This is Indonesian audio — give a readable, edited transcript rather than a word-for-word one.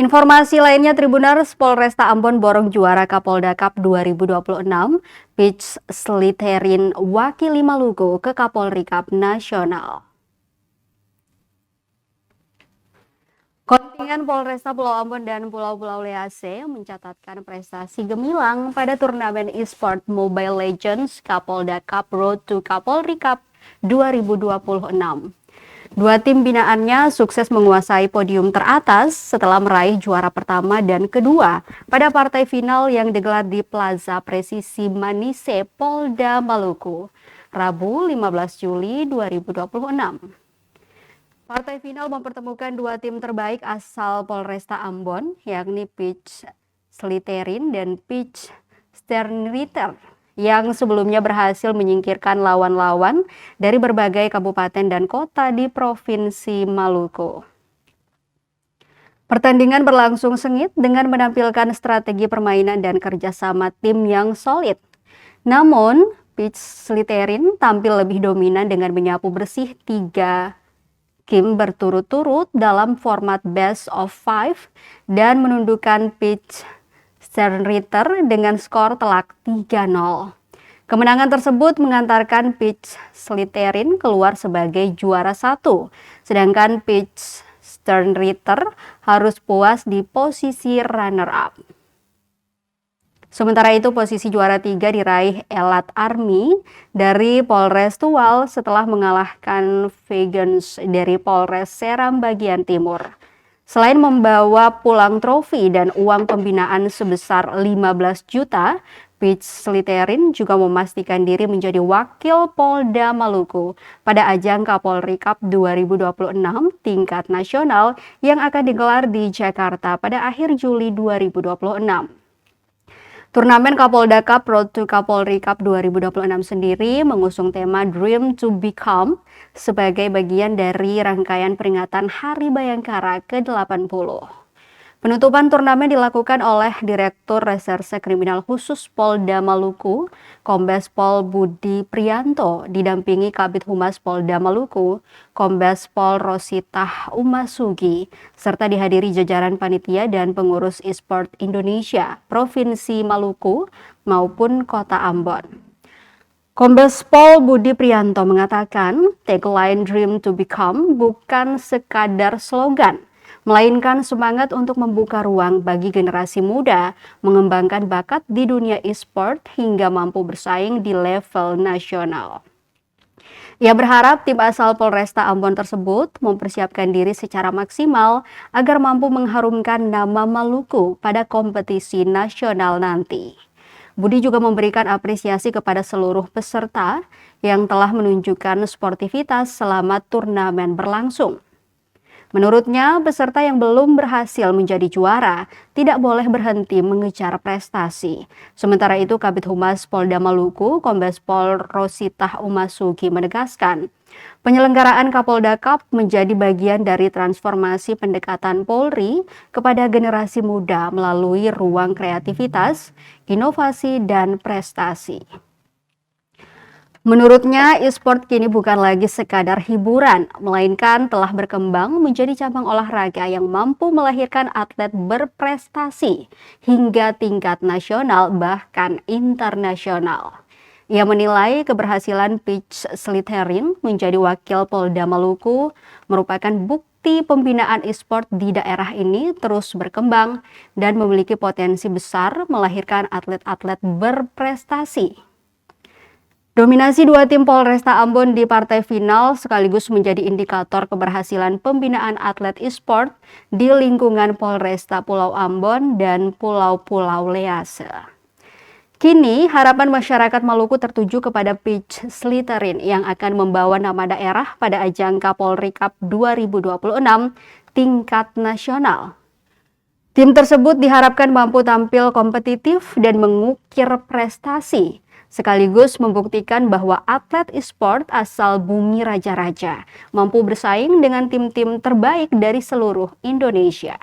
Informasi lainnya, Tribuners, Polresta Ambon borong juara Kapolda Cup 2026, Peach Sliterin wakili Maluku ke Kapolri Cup Nasional. Kontingen Polresta Pulau Ambon dan Pulau-Pulau Lease mencatatkan prestasi gemilang pada turnamen e-sport Mobile Legends Kapolda Cup Road to Kapolri Cup 2026. Dua tim binaannya sukses menguasai podium teratas setelah meraih juara pertama dan kedua pada partai final yang digelar di Plaza Presisi Manise, Polda Maluku, Rabu 15 Juli 2026. Partai final mempertemukan dua tim terbaik asal Polresta Ambon, yakni Peach Sliterin dan Peach Sternritter, yang sebelumnya berhasil menyingkirkan lawan-lawan dari berbagai kabupaten dan kota di Provinsi Maluku. Pertandingan berlangsung sengit dengan menampilkan strategi permainan dan kerjasama tim yang solid. Namun, Peach Sliterin tampil lebih dominan dengan menyapu bersih 3 game berturut-turut dalam format best of 5 dan menundukkan Peach Sternritter dengan skor telak 3-0. Kemenangan tersebut mengantarkan Peach Sliterin keluar sebagai juara 1, sedangkan Peach Sternritter harus puas di posisi runner-up. Sementara itu, posisi juara 3 diraih Elat Army dari Polres Tual setelah mengalahkan Vegans dari Polres Seram bagian timur. Selain membawa pulang trofi dan uang pembinaan sebesar 15 juta, Peach Sliterin juga memastikan diri menjadi wakil Polda Maluku pada ajang Kapolri Cup 2026 tingkat nasional yang akan digelar di Jakarta pada akhir Juli 2026. Turnamen Kapolda Cup Road to Kapolri Cup 2026 sendiri mengusung tema Dream to Become sebagai bagian dari rangkaian peringatan Hari Bayangkara ke-80. Penutupan turnamen dilakukan oleh Direktur Reserse Kriminal Khusus Polda Maluku, Kombes Pol Budi Prianto, didampingi Kabid Humas Polda Maluku, Kombes Pol Rositah Umasugi, serta dihadiri jajaran panitia dan pengurus e-sport Indonesia, Provinsi Maluku maupun Kota Ambon. Kombes Pol Budi Prianto mengatakan, tagline Dream to Become bukan sekadar slogan, melainkan semangat untuk membuka ruang bagi generasi muda mengembangkan bakat di dunia e-sport hingga mampu bersaing di level nasional. Ia berharap tim asal Polresta Ambon tersebut mempersiapkan diri secara maksimal agar mampu mengharumkan nama Maluku pada kompetisi nasional nanti. Budi juga memberikan apresiasi kepada seluruh peserta yang telah menunjukkan sportivitas selama turnamen berlangsung. Menurutnya, peserta yang belum berhasil menjadi juara tidak boleh berhenti mengejar prestasi. Sementara itu, Kabid Humas Polda Maluku, Kombes Pol Rositah Umasugi menegaskan, penyelenggaraan Kapolda Cup menjadi bagian dari transformasi pendekatan Polri kepada generasi muda melalui ruang kreativitas, inovasi, dan prestasi. Menurutnya, e-sport kini bukan lagi sekadar hiburan, melainkan telah berkembang menjadi cabang olahraga yang mampu melahirkan atlet berprestasi hingga tingkat nasional bahkan internasional. Ia menilai keberhasilan Peach Sliterin menjadi wakil Polda Maluku merupakan bukti pembinaan e-sport di daerah ini terus berkembang dan memiliki potensi besar melahirkan atlet-atlet berprestasi. Dominasi dua tim Polresta Ambon di partai final sekaligus menjadi indikator keberhasilan pembinaan atlet e-sport di lingkungan Polresta Pulau Ambon dan Pulau-Pulau Lease. Kini harapan masyarakat Maluku tertuju kepada Peach Sliterin yang akan membawa nama daerah pada ajang Kapolri Cup 2026 tingkat nasional. Tim tersebut diharapkan mampu tampil kompetitif dan mengukir prestasi, sekaligus membuktikan bahwa atlet e-sport asal bumi raja-raja mampu bersaing dengan tim-tim terbaik dari seluruh Indonesia.